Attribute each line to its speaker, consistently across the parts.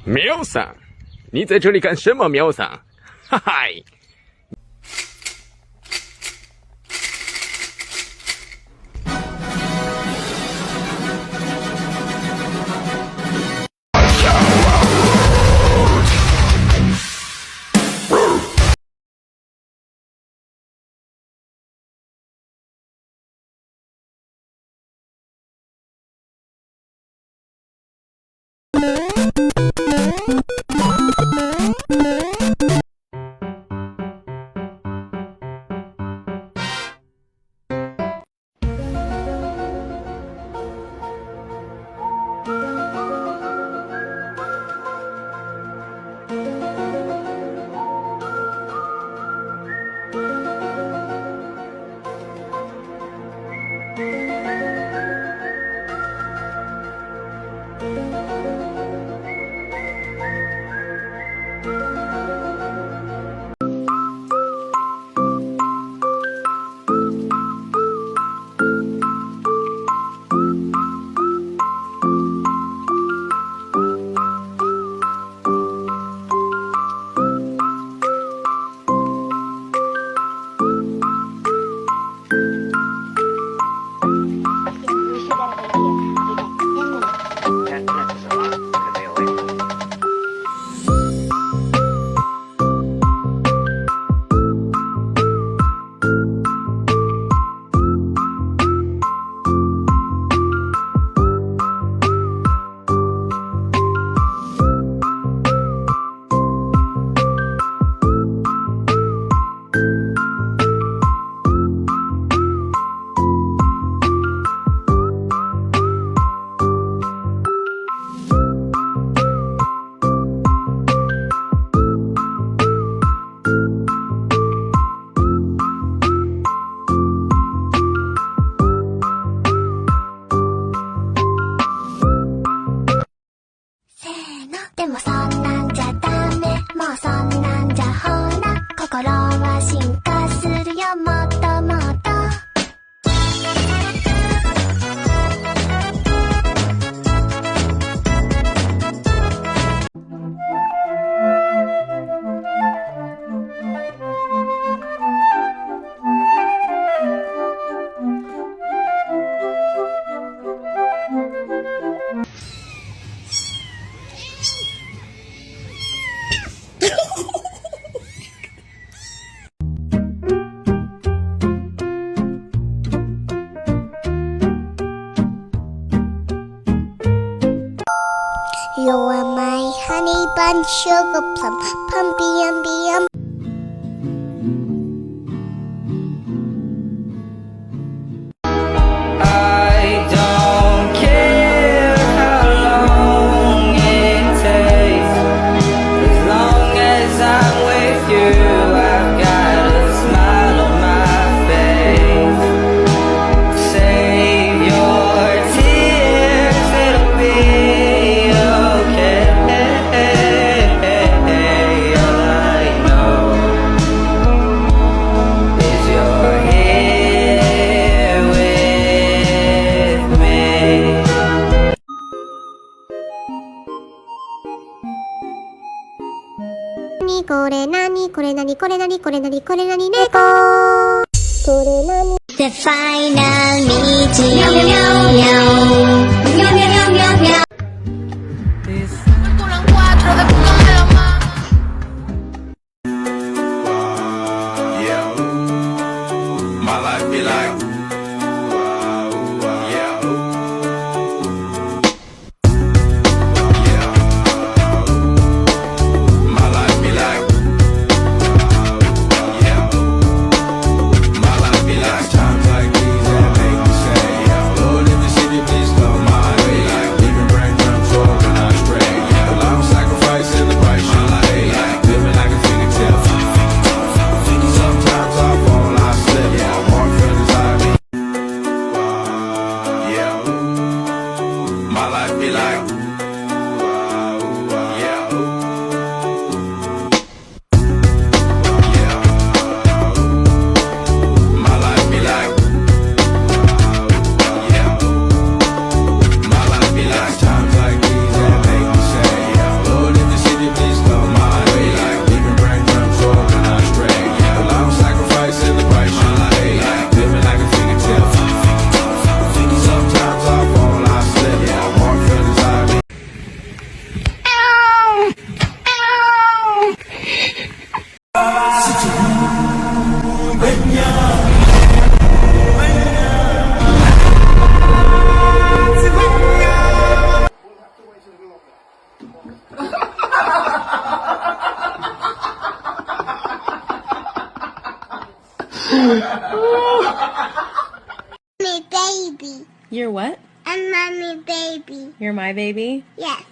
Speaker 1: 喵桑，你在这里干什么？喵桑，哈哈。
Speaker 2: でもそんなんじゃダメ、もうそんなんじゃほら心は進化するよ、もっともっと。You are my honey bun, sugar plum, pumpy umby
Speaker 3: I don't care how long it takes, as long as I'm with you. I've got a smile on my face. Save your tears, it'll be okay. All I know is you're here with me.
Speaker 2: これなにこれなにこれなにこれなにこれなに猫これなに The final 虹ミャミャミャミャミャミャミャミャミャ
Speaker 4: Yeah, my life be like, yeah, yeah, my life be like, yeah, my life be like times like these that make me say, Lord, if the city please come.
Speaker 2: My baby.
Speaker 5: You're what?
Speaker 2: I'm mommy baby.
Speaker 5: You're my baby?
Speaker 2: Yes.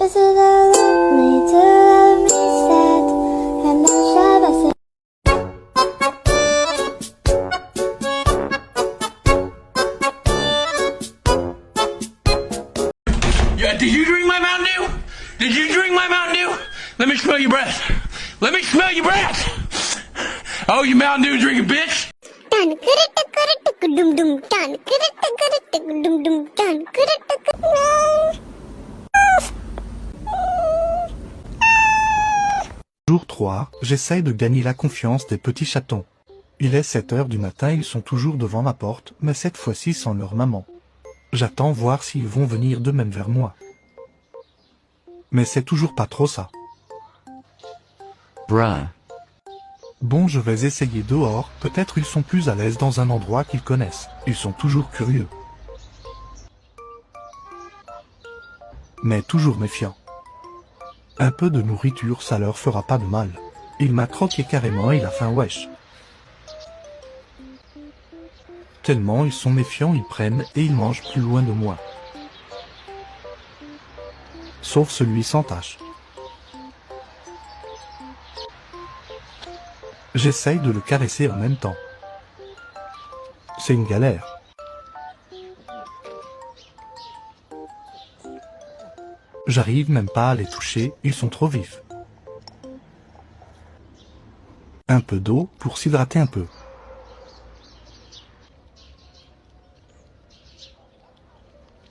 Speaker 2: Is it lonely to love me sad? And then shall I say?
Speaker 6: Yeah, did you drink my Mountain Dew? Did you drink my Mountain Dew? Let me smell your breath. Let me smell your breath. Oh, you Mountain Dew drinking bitch.
Speaker 2: Dun dum dum dun dum dum dun
Speaker 7: Jour 3, j'essaye de gagner la confiance des petits chatons. Il est 7 heures du matin, ils sont toujours devant ma porte, mais cette fois-ci sans leur maman. J'attends voir s'ils vont venir d'eux-mêmes vers moi. Mais c'est toujours pas trop ça.
Speaker 8: Bruh.
Speaker 7: Bon, je vais essayer dehors, peut-être ils sont plus à l'aise dans un endroit qu'ils connaissent. Ils sont toujours curieux. Mais toujours méfiants. Un peu de nourriture, ça leur fera pas de mal. Il m'a croqué carrément, il a faim, wesh. Tellement ils sont méfiants, ils prennent et ils mangent plus loin de moi. Sauf celui sans tache. J'essaye de le caresser en même temps. C'est une galère. J'arrive même pas à les toucher, ils sont trop vifs. Un peu d'eau pour s'hydrater un peu.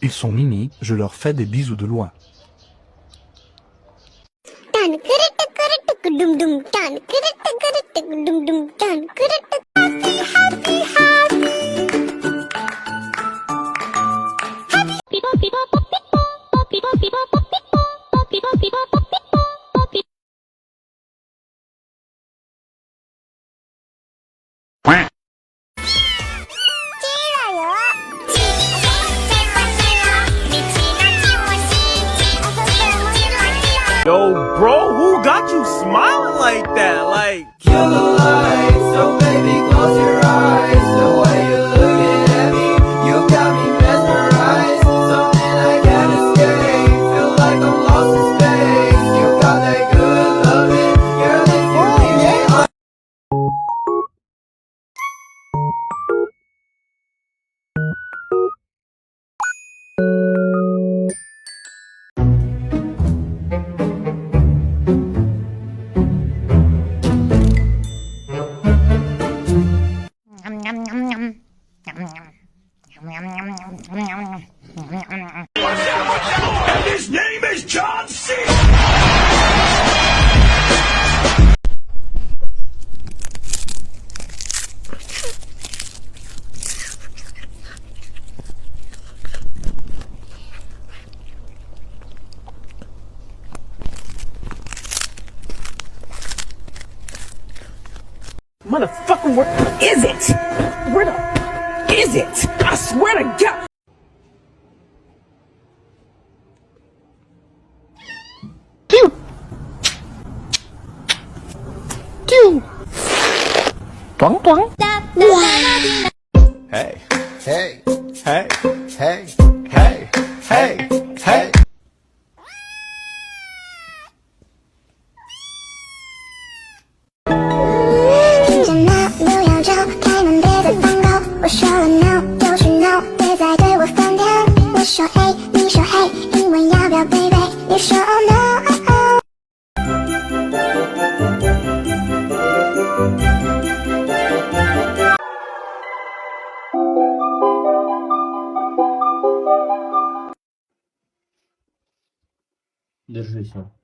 Speaker 7: Ils sont mini, je leur fais des bisous de loin.
Speaker 2: dun dum dum dun dum dum dun happy happy
Speaker 9: Yo, bro, who got you smiling like that? Like,
Speaker 3: Kill the lights, so baby, close your eyes. The way you're looking at me, you got me mesmerized. Something I can't escape, feel like I'm lost in space. You got that good loving, girl, if you leave me on.
Speaker 6: And his name is John C.
Speaker 9: motherfucker, where is it? Where the is it? I swear to God.
Speaker 4: Hey. Hey. Hey. Hey. Hey. Hey. Hey.
Speaker 10: Держись.